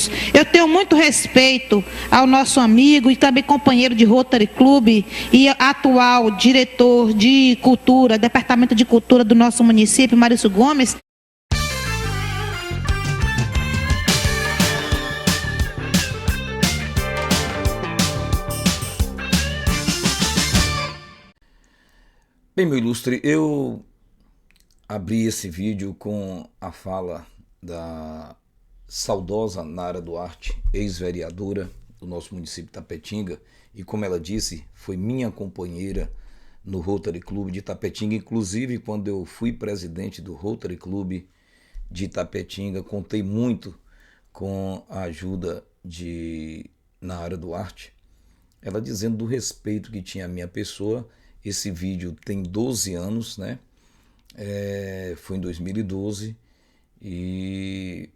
minutos. Eu tenho muito respeito ao nosso amigo e também companheiro de Rotary Club e atual diretor de cultura, Departamento de Cultura do nosso município, Maurício Gomes. Bem, meu ilustre, eu abri esse vídeo com a fala da saudosa Nara Duarte, ex-vereadora do nosso município de Itapetinga, e como ela disse, foi minha companheira no Rotary Club de Itapetinga. Inclusive, quando eu fui presidente do Rotary Club de Itapetinga, contei muito com a ajuda de Nara Duarte, ela dizendo do respeito que tinha a minha pessoa. Esse vídeo tem 12 anos, né? Foi em 2012 e,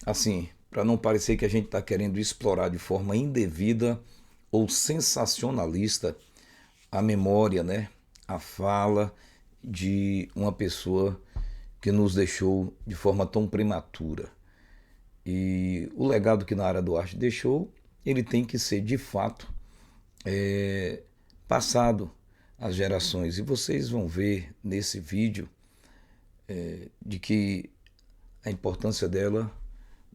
assim, para não parecer que a gente está querendo explorar de forma indevida ou sensacionalista a memória, né? A fala de uma pessoa que nos deixou de forma tão prematura. E o legado que Nara Duarte deixou, ele tem que ser, de fato, passado as gerações. E vocês vão ver nesse vídeo de que a importância dela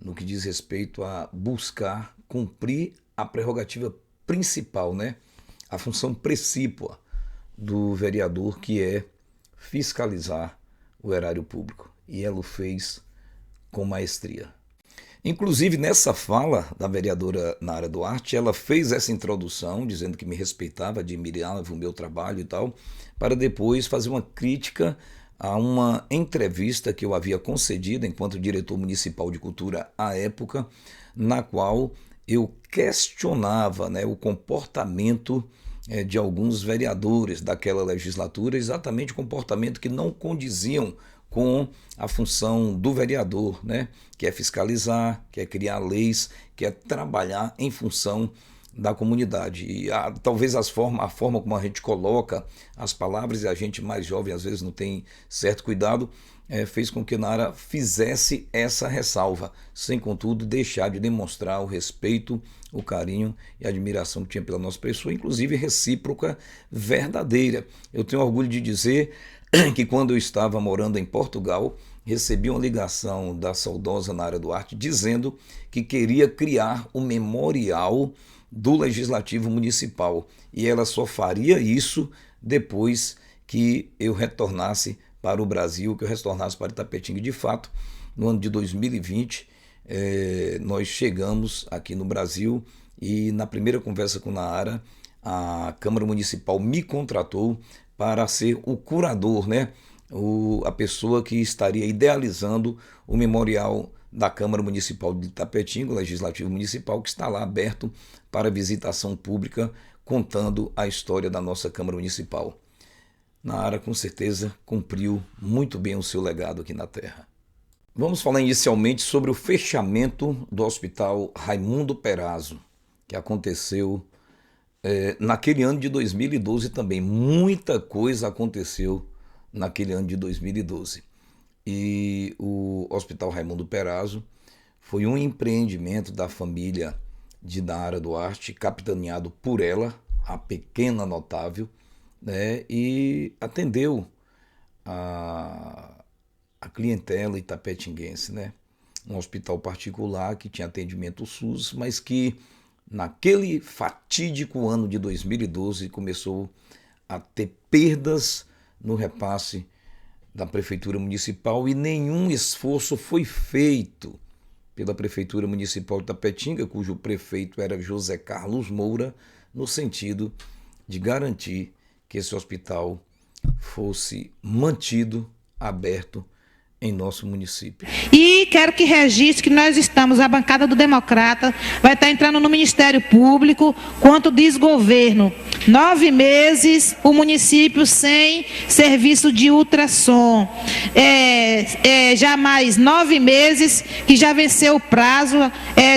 no que diz respeito a buscar cumprir a prerrogativa principal, né? A função precípua do vereador, que é fiscalizar o erário público. E ela o fez com maestria. Inclusive, nessa fala da vereadora Nara Duarte, ela fez essa introdução, dizendo que me respeitava, admirava o meu trabalho e tal, para depois fazer uma crítica a uma entrevista que eu havia concedido enquanto diretor municipal de cultura à época, na qual eu questionava, né, o comportamento de alguns vereadores daquela legislatura, exatamente comportamento que não condiziam com a função do vereador, né? Que é fiscalizar, que é criar leis, que é trabalhar em função da comunidade. E talvez a forma como a gente coloca as palavras, e a gente mais jovem às vezes não tem certo cuidado, fez com que Nara fizesse essa ressalva, sem contudo deixar de demonstrar o respeito, o carinho e a admiração que tinha pela nossa pessoa, inclusive recíproca, verdadeira. Eu tenho orgulho de dizer que quando eu estava morando em Portugal, recebi uma ligação da saudosa Nara Duarte dizendo que queria criar um memorial do Legislativo Municipal, e ela só faria isso depois que eu retornasse para o Brasil, que eu retornasse para Itapetinga. De fato, no ano de 2020, nós chegamos aqui no Brasil e na primeira conversa com Nara, a Câmara Municipal me contratou para ser o curador, né? A pessoa que estaria idealizando o memorial da Câmara Municipal de Itapetinga, o Legislativo Municipal, que está lá aberto para visitação pública, contando a história da nossa Câmara Municipal. Nara, com certeza, cumpriu muito bem o seu legado aqui na Terra. Vamos falar inicialmente sobre o fechamento do Hospital Raimundo Perazzo, que aconteceu naquele ano de 2012 também. Muita coisa aconteceu naquele ano de 2012. E o Hospital Raimundo Perazzo foi um empreendimento da família de Nara Duarte, capitaneado por ela, a pequena notável, né, e atendeu a clientela itapetinguense, né? Um hospital particular que tinha atendimento SUS, mas que naquele fatídico ano de 2012 começou a ter perdas no repasse da Prefeitura Municipal, e nenhum esforço foi feito pela Prefeitura Municipal de Itapetinga, cujo prefeito era José Carlos Moura, no sentido de garantir que esse hospital fosse mantido, aberto em nosso município. E quero que registre que nós estamos, a bancada do Democrata vai estar entrando no Ministério Público quanto desgoverno. 9 meses o município sem serviço de ultrassom. Já mais 9 meses que já venceu o prazo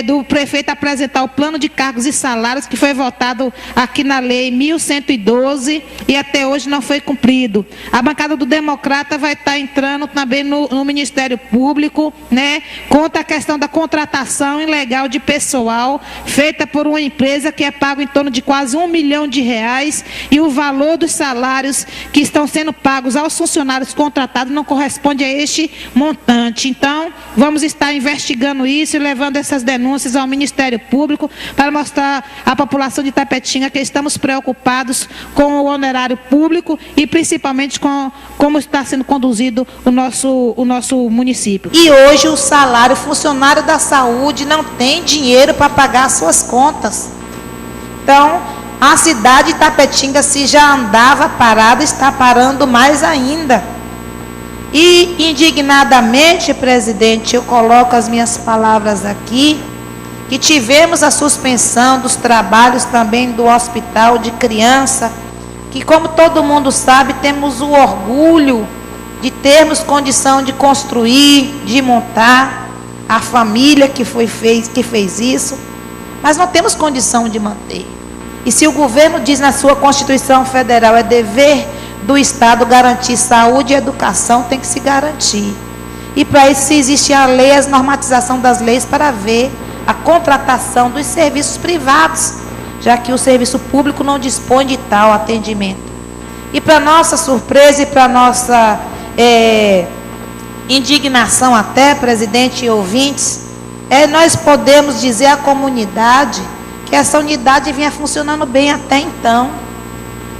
do prefeito apresentar o plano de cargos e salários que foi votado aqui na lei 1112 e até hoje não foi cumprido. A bancada do Democrata vai estar entrando também no Ministério Público, né, né, contra a questão da contratação ilegal de pessoal feita por uma empresa que é pago em torno de quase R$1 milhão e o valor dos salários que estão sendo pagos aos funcionários contratados não corresponde a este montante. Então, vamos estar investigando isso e levando essas denúncias ao Ministério Público para mostrar à população de Itapetinga que estamos preocupados com o honorário público e principalmente com como está sendo conduzido o nosso município. E hoje o salário funcionário da saúde não tem dinheiro para pagar as suas contas. Então, a cidade de Itapetinga, se já andava parada, está parando mais ainda. E, indignadamente, presidente, eu coloco as minhas palavras aqui, que tivemos a suspensão dos trabalhos também do hospital de criança, que, como todo mundo sabe, temos o orgulho de termos condição de construir, de montar, a família que fez isso, mas não temos condição de manter. E se o governo diz na sua Constituição Federal, é dever do Estado garantir saúde e educação, tem que se garantir. E para isso, se existe a lei, a normatização das leis para ver a contratação dos serviços privados, já que o serviço público não dispõe de tal atendimento. E para nossa surpresa e para nossa indignação até, presidente e ouvintes, nós podemos dizer à comunidade que essa unidade vinha funcionando bem até então,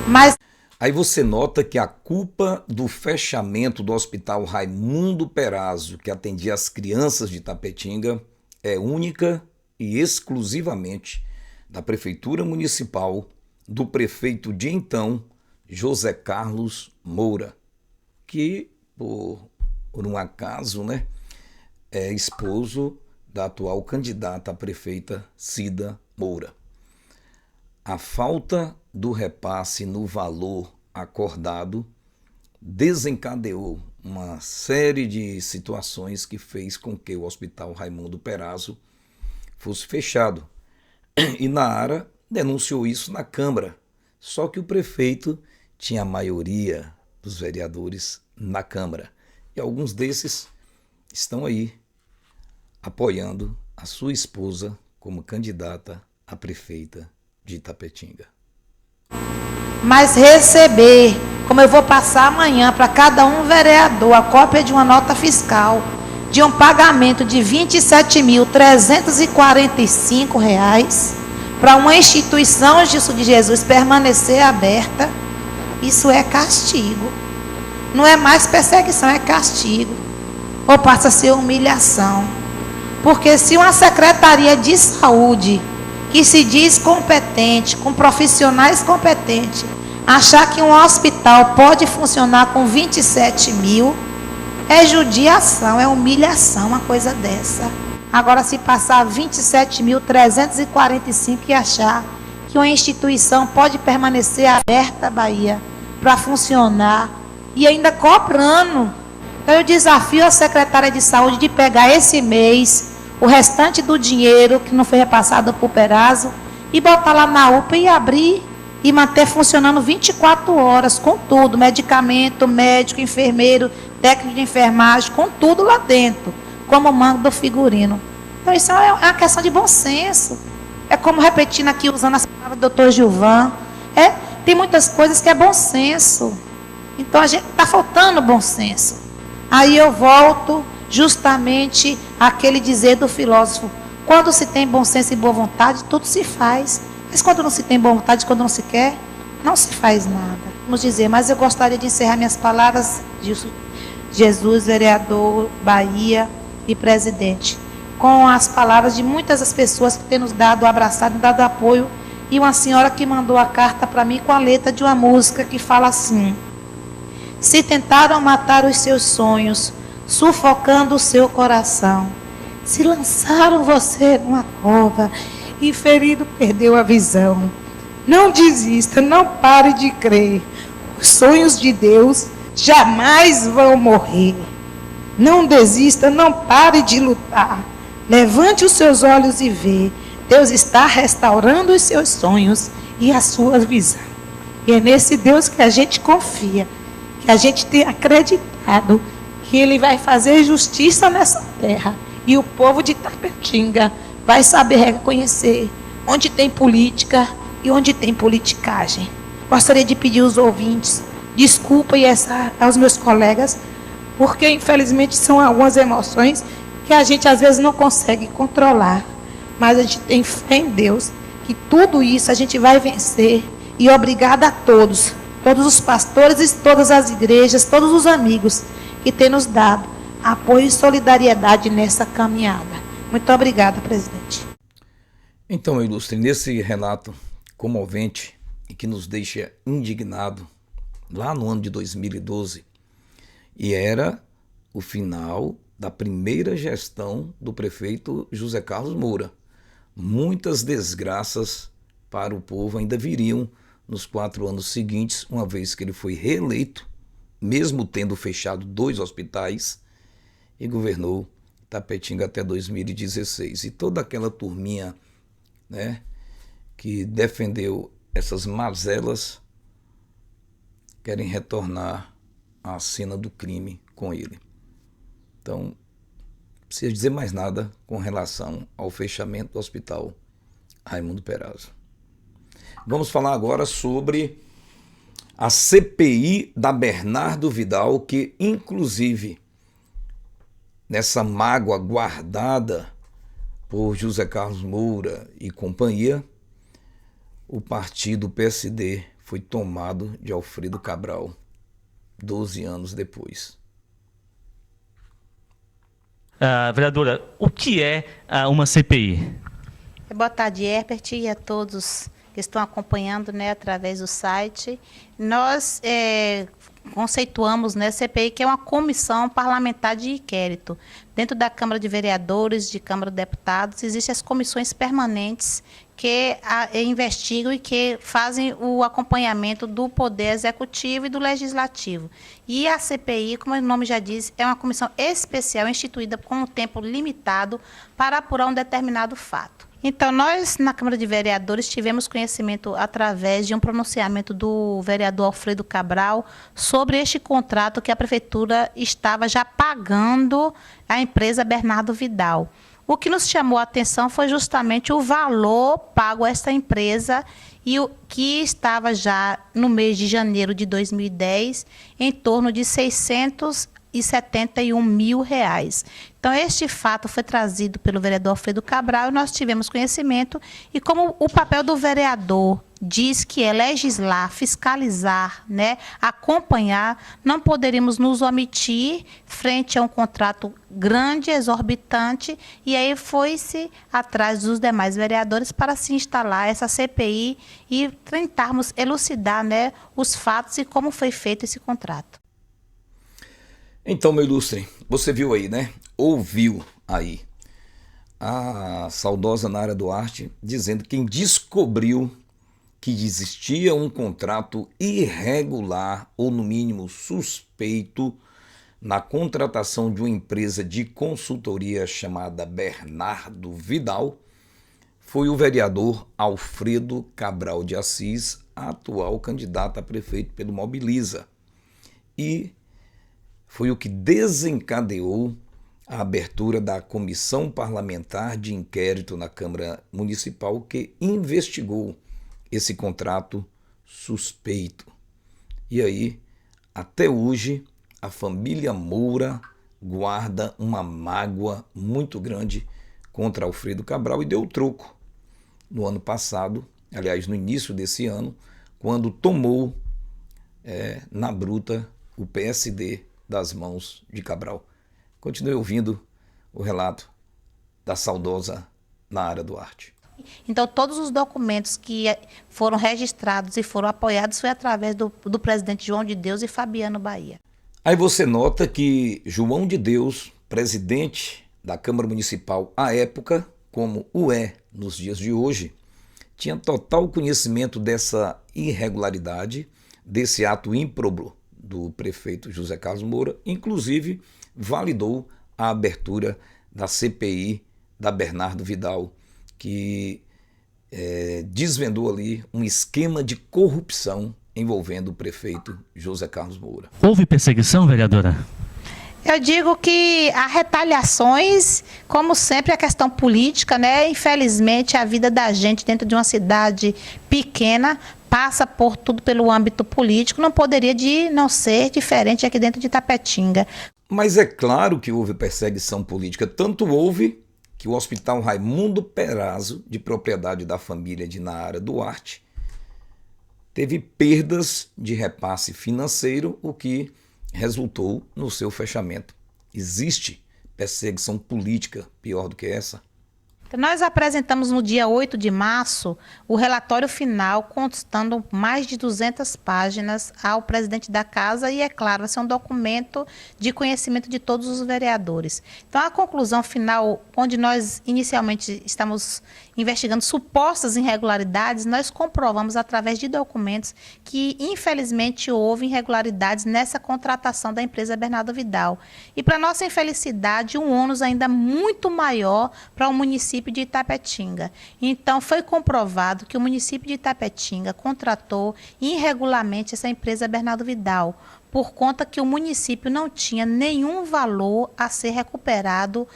mas... Aí você nota que a culpa do fechamento do Hospital Raimundo Perazzo, que atendia as crianças de Itapetinga, é única e exclusivamente da Prefeitura Municipal, do prefeito de então, José Carlos Moura, que, por um acaso, né, é esposo da atual candidata a prefeita Cida Moura. A falta do repasse no valor acordado desencadeou uma série de situações que fez com que o Hospital Raimundo Perazzo fosse fechado. E Nara denunciou isso na Câmara, só que o prefeito tinha a maioria dos vereadores na Câmara. E alguns desses estão aí apoiando a sua esposa como candidata a prefeita de Itapetinga. Mas receber, como eu vou passar amanhã para cada um vereador, a cópia de uma nota fiscal de um pagamento de R$ 27.345 para uma instituição de Jesus permanecer aberta, isso é castigo. Não é mais perseguição, é castigo. Ou passa a ser humilhação. Porque se uma secretaria de saúde, que se diz competente, com profissionais competentes, achar que um hospital pode funcionar com 27 mil, é judiação, é humilhação, uma coisa dessa. Agora, se passar 27.345 e achar que uma instituição pode permanecer aberta, Bahia, para funcionar, e ainda cobrando. Então, eu desafio a secretária de saúde de pegar esse mês o restante do dinheiro que não foi repassado por Perazzo e botar lá na UPA e abrir e manter funcionando 24 horas, com tudo, medicamento, médico, enfermeiro, técnico de enfermagem, com tudo lá dentro, como manda do figurino. Então, isso é uma questão de bom senso. É como repetindo aqui, usando as palavras do doutor Gilvan, tem muitas coisas que é bom senso. Então, a gente está faltando bom senso. Aí eu volto justamente àquele dizer do filósofo: quando se tem bom senso e boa vontade, tudo se faz. Mas quando não se tem boa vontade, quando não se quer, não se faz nada. Vamos dizer, mas eu gostaria de encerrar minhas palavras de Jesus, vereador, Bahia e presidente, com as palavras de muitas das pessoas que têm nos dado abraçado, nos dado apoio, e uma senhora que mandou a carta para mim com a letra de uma música que fala assim: se tentaram matar os seus sonhos, sufocando o seu coração, se lançaram você numa cova e ferido perdeu a visão, não desista, não pare de crer, os sonhos de Deus jamais vão morrer. Não desista, não pare de lutar, levante os seus olhos e vê, Deus está restaurando os seus sonhos e a sua visão. E é nesse Deus que a gente confia, que a gente tem acreditado que ele vai fazer justiça nessa terra. E o povo de Itapetinga vai saber reconhecer onde tem política e onde tem politicagem. Gostaria de pedir aos ouvintes desculpa e aos meus colegas, porque infelizmente são algumas emoções que a gente às vezes não consegue controlar. Mas a gente tem fé em Deus, que tudo isso a gente vai vencer. E obrigada a todos os pastores e todas as igrejas, todos os amigos que têm nos dado apoio e solidariedade nessa caminhada. Muito obrigada, presidente. Então, ilustre, nesse relato comovente e que nos deixa indignado, lá no ano de 2012, e era o final da primeira gestão do prefeito José Carlos Moura. Muitas desgraças para o povo ainda viriam nos 4 anos seguintes, uma vez que ele foi reeleito, mesmo tendo fechado 2 hospitais, e governou Itapetinga até 2016. E toda aquela turminha, né, que defendeu essas mazelas, querem retornar à cena do crime com ele. Então, não precisa dizer mais nada com relação ao fechamento do hospital Raimundo Perazzo. Vamos falar agora sobre a CPI da Bernardo Vidal, que inclusive nessa mágoa guardada por José Carlos Moura e companhia, o partido PSD foi tomado de Alfredo Cabral 12 anos depois. Vereadora, o que é uma CPI? Boa tarde, Herbert, e a todos que estão acompanhando, né, através do site. Nós conceituamos, né, CPI, que é uma comissão parlamentar de inquérito. Dentro da Câmara de Vereadores, de Câmara de Deputados, existem as comissões permanentes que investigam e que fazem o acompanhamento do Poder Executivo e do Legislativo. E a CPI, como o nome já diz, é uma comissão especial instituída com um tempo limitado para apurar um determinado fato. Então, nós, na Câmara de Vereadores, tivemos conhecimento através de um pronunciamento do vereador Alfredo Cabral sobre este contrato que a Prefeitura estava já pagando à empresa Bernardo Vidal. O que nos chamou a atenção foi justamente o valor pago a esta empresa e o que estava já no mês de janeiro de 2010 em torno de R$671 mil. Então, este fato foi trazido pelo vereador Alfredo Cabral e nós tivemos conhecimento. E como o papel do vereador diz que é legislar, fiscalizar, né, acompanhar, não poderíamos nos omitir frente a um contrato grande, exorbitante, e aí foi-se atrás dos demais vereadores para se instalar essa CPI e tentarmos elucidar, né, os fatos e como foi feito esse contrato. Então, meu ilustre, você viu aí, né? Ouviu aí a saudosa Nara Duarte dizendo que quem descobriu que existia um contrato irregular ou, no mínimo, suspeito na contratação de uma empresa de consultoria chamada Bernardo Vidal foi o vereador Alfredo Cabral de Assis, atual candidato a prefeito pelo Mobiliza. E foi o que desencadeou a abertura da Comissão Parlamentar de Inquérito na Câmara Municipal, que investigou esse contrato suspeito. E aí, até hoje, a família Moura guarda uma mágoa muito grande contra Alfredo Cabral e deu troco no ano passado, aliás, no início desse ano, quando tomou na bruta o PSD das mãos de Cabral. Continue ouvindo o relato da saudosa Nara Duarte. Então, todos os documentos que foram registrados e foram apoiados foi através do presidente João de Deus e Fabiano Bahia. Aí você nota que João de Deus, presidente da Câmara Municipal à época, como o é nos dias de hoje, tinha total conhecimento dessa irregularidade, desse ato ímprobo do prefeito José Carlos Moura, inclusive validou a abertura da CPI da Bernardo Vidal, que desvendou ali um esquema de corrupção envolvendo o prefeito José Carlos Moura. Houve perseguição, vereadora? Eu digo que há retaliações, como sempre, a questão política, né? Infelizmente, a vida da gente dentro de uma cidade pequena passa por tudo pelo âmbito político, não poderia não ser diferente aqui dentro de Itapetinga. Mas é claro que houve perseguição política, tanto houve que o Hospital Raimundo Perazzo, de propriedade da família de Nara Duarte, teve perdas de repasse financeiro, o que resultou no seu fechamento. Existe perseguição política pior do que essa? Nós apresentamos no dia 8 de março o relatório final, constando mais de 200 páginas ao presidente da casa e, é claro, vai ser um documento de conhecimento de todos os vereadores. Então, a conclusão final, onde nós inicialmente estamos investigando supostas irregularidades, nós comprovamos através de documentos que, infelizmente, houve irregularidades nessa contratação da empresa Bernardo Vidal. E, para nossa infelicidade, um ônus ainda muito maior para o município de Itapetinga. Então, foi comprovado que o município de Itapetinga contratou irregularmente essa empresa Bernardo Vidal, por conta que o município não tinha nenhum valor a ser recuperado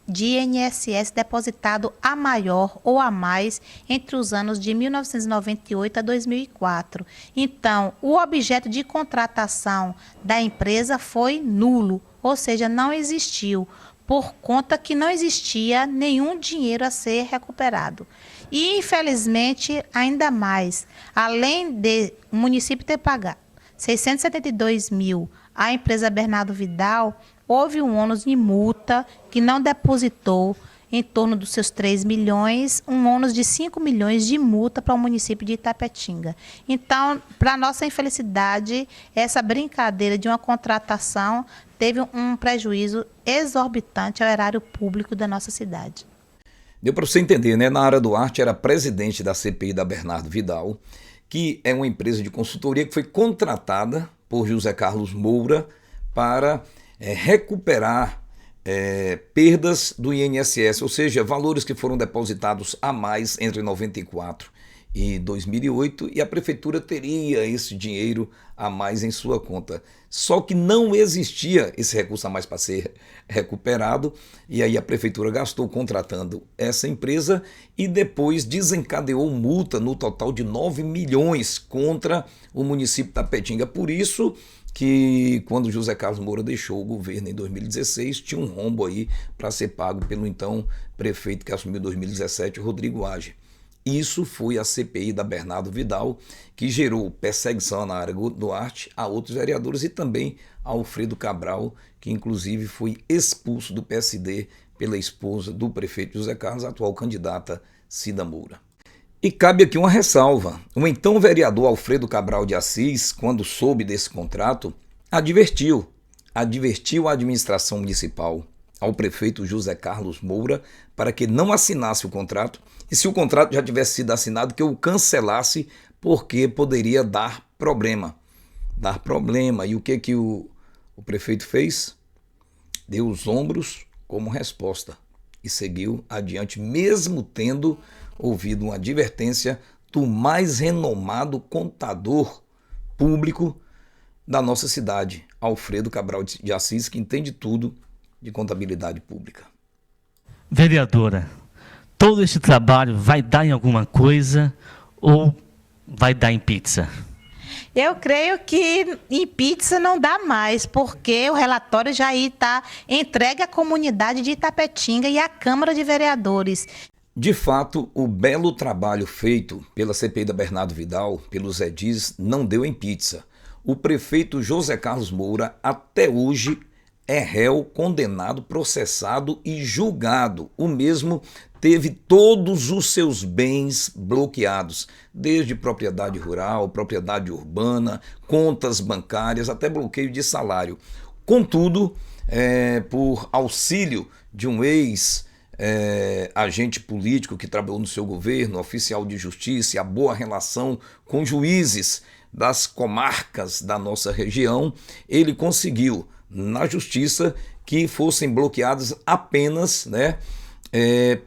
de INSS depositado a maior ou a mais entre os anos de 1998 a 2004. Então, o objeto de contratação da empresa foi nulo, ou seja, não existiu, por conta que não existia nenhum dinheiro a ser recuperado. E, infelizmente, ainda mais, além de o município ter pagado 672 mil à empresa Bernardo Vidal, houve um ônus de multa que não depositou em torno dos seus 3 milhões, um ônus de 5 milhões de multa para o município de Itapetinga. Então, para nossa infelicidade, essa brincadeira de uma contratação teve um prejuízo exorbitante ao erário público da nossa cidade. Deu para você entender, né? Nara Duarte era presidente da CPI da Bernardo Vidal, que é uma empresa de consultoria que foi contratada por José Carlos Moura para recuperar perdas do INSS, ou seja, valores que foram depositados a mais entre 94 e 2008, e a prefeitura teria esse dinheiro a mais em sua conta. Só que não existia esse recurso a mais para ser recuperado, e aí a prefeitura gastou contratando essa empresa e depois desencadeou multa no total de 9 milhões contra o município de Itapetinga. Por isso que quando José Carlos Moura deixou o governo em 2016, tinha um rombo aí para ser pago pelo então prefeito que assumiu em 2017, Rodrigo Age. Isso foi a CPI da Bernardo Vidal, que gerou perseguição na área Duarte a outros vereadores e também a Alfredo Cabral, que inclusive foi expulso do PSD pela esposa do prefeito José Carlos, atual candidata Cida Moura. E cabe aqui uma ressalva. O então vereador Alfredo Cabral de Assis, quando soube desse contrato, advertiu a administração municipal, ao prefeito José Carlos Moura, para que não assinasse o contrato, e se o contrato já tivesse sido assinado, que o cancelasse, porque poderia dar problema. E o que o prefeito fez? Deu os ombros como resposta e seguiu adiante, mesmo tendo ouvido uma advertência do mais renomado contador público da nossa cidade, Alfredo Cabral de Assis, que entende tudo de contabilidade pública. Vereadora, todo esse trabalho vai dar em alguma coisa ou vai dar em pizza? Eu creio que em pizza não dá mais, porque o relatório já está entregue à comunidade de Itapetinga e à Câmara de Vereadores. De fato, o belo trabalho feito pela CPI da Bernardo Vidal, pelos edis, não deu em pizza. O prefeito José Carlos Moura, até hoje, é réu, condenado, processado e julgado. O mesmo teve todos os seus bens bloqueados, desde propriedade rural, propriedade urbana, contas bancárias, até bloqueio de salário. Contudo, por auxílio de um agente político que trabalhou no seu governo, oficial de justiça, e a boa relação com juízes das comarcas da nossa região, ele conseguiu, na justiça, que fossem bloqueados apenas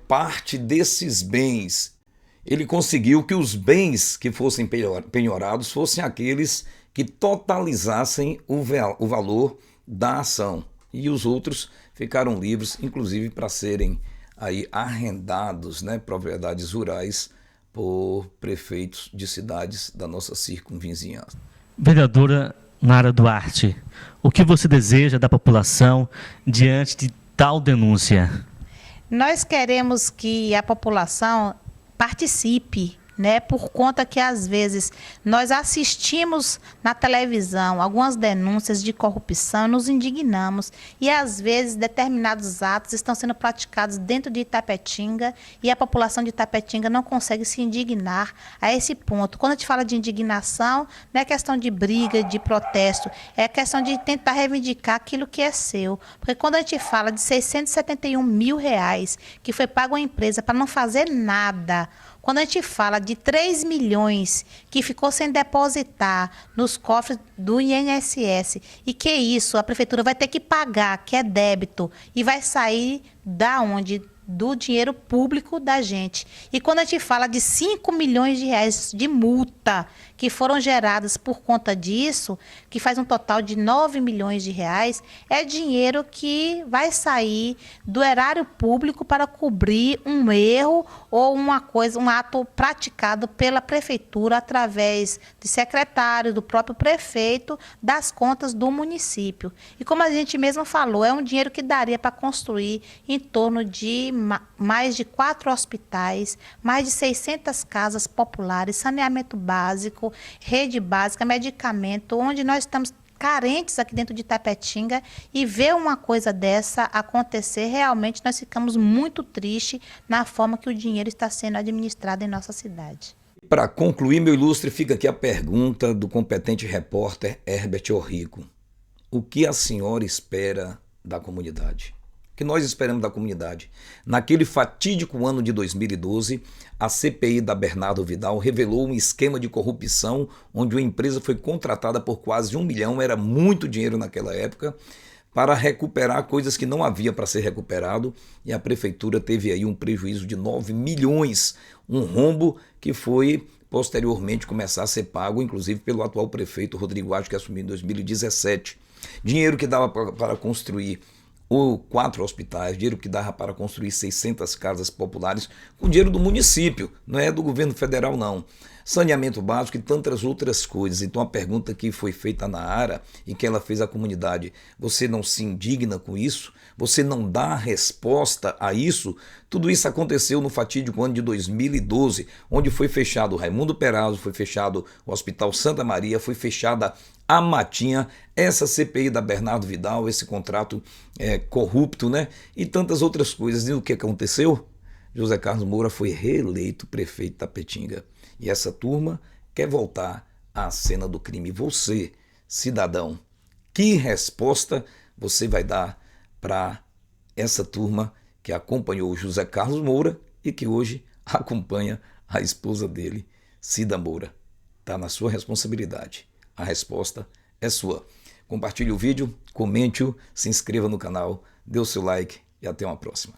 parte desses bens. Ele conseguiu que os bens que fossem penhorados fossem aqueles que totalizassem o valor da ação. e os outros ficaram livres, inclusive para serem aí arrendados, né, propriedades rurais por prefeitos de cidades da nossa circunvizinhança. Vereadora Nara Duarte, o que você deseja da população diante de tal denúncia? Nós queremos que a população participe, né? Por conta que às vezes nós assistimos na televisão algumas denúncias de corrupção, nos indignamos e às vezes determinados atos estão sendo praticados dentro de Itapetinga e a população de Itapetinga não consegue se indignar a esse ponto. Quando a gente fala de indignação, não é questão de briga, de protesto, é questão de tentar reivindicar aquilo que é seu. Porque quando a gente fala de R$671 mil que foi pago à empresa para não fazer nada, quando a gente fala de 3 milhões que ficou sem depositar nos cofres do INSS e que isso a prefeitura vai ter que pagar, que é débito, e vai sair da onde? Do dinheiro público da gente. E quando a gente fala de 5 milhões de reais de multa que foram geradas por conta disso, que faz um total de 9 milhões de reais, é dinheiro que vai sair do erário público para cobrir um erro ou uma coisa, um ato praticado pela prefeitura através de secretário, do próprio prefeito, das contas do município. E como a gente mesmo falou, é um dinheiro que daria para construir em torno de mais de 4 hospitais, mais de 600 casas populares, saneamento básico, rede básica, medicamento, onde nós estamos carentes aqui dentro de Itapetinga, e ver uma coisa dessa acontecer, realmente nós ficamos muito tristes na forma que o dinheiro está sendo administrado em nossa cidade. Para concluir, meu ilustre, fica aqui a pergunta do competente repórter Herbert Orrico. O que a senhora espera da comunidade? Que nós esperamos da comunidade. Naquele fatídico ano de 2012, a CPI da Bernardo Vidal revelou um esquema de corrupção onde uma empresa foi contratada por quase 1 milhão, era muito dinheiro naquela época, para recuperar coisas que não havia para ser recuperado, e a prefeitura teve aí um prejuízo de 9 milhões, um rombo que foi posteriormente começar a ser pago, inclusive pelo atual prefeito Rodrigo Acho, que assumiu em 2017. Dinheiro que dava para construir 4 hospitais, dinheiro que dava para construir 600 casas populares, com dinheiro do município, não é do governo federal não. Saneamento básico e tantas outras coisas. Então a pergunta que foi feita na Nara e que ela fez à comunidade, você não se indigna com isso? Você não dá resposta a isso? Tudo isso aconteceu no fatídico ano de 2012, onde foi fechado o Raimundo Perazzo, foi fechado o Hospital Santa Maria, foi fechada a Matinha, essa CPI da Bernardo Vidal, esse contrato corrupto, né? E tantas outras coisas. E o que aconteceu? José Carlos Moura foi reeleito prefeito de Itapetinga. E essa turma quer voltar à cena do crime. Você, cidadão, que resposta você vai dar para essa turma que acompanhou o José Carlos Moura e que hoje acompanha a esposa dele, Cida Moura? Está na sua responsabilidade. A resposta é sua. Compartilhe o vídeo, comente-o, se inscreva no canal, dê o seu like e até uma próxima.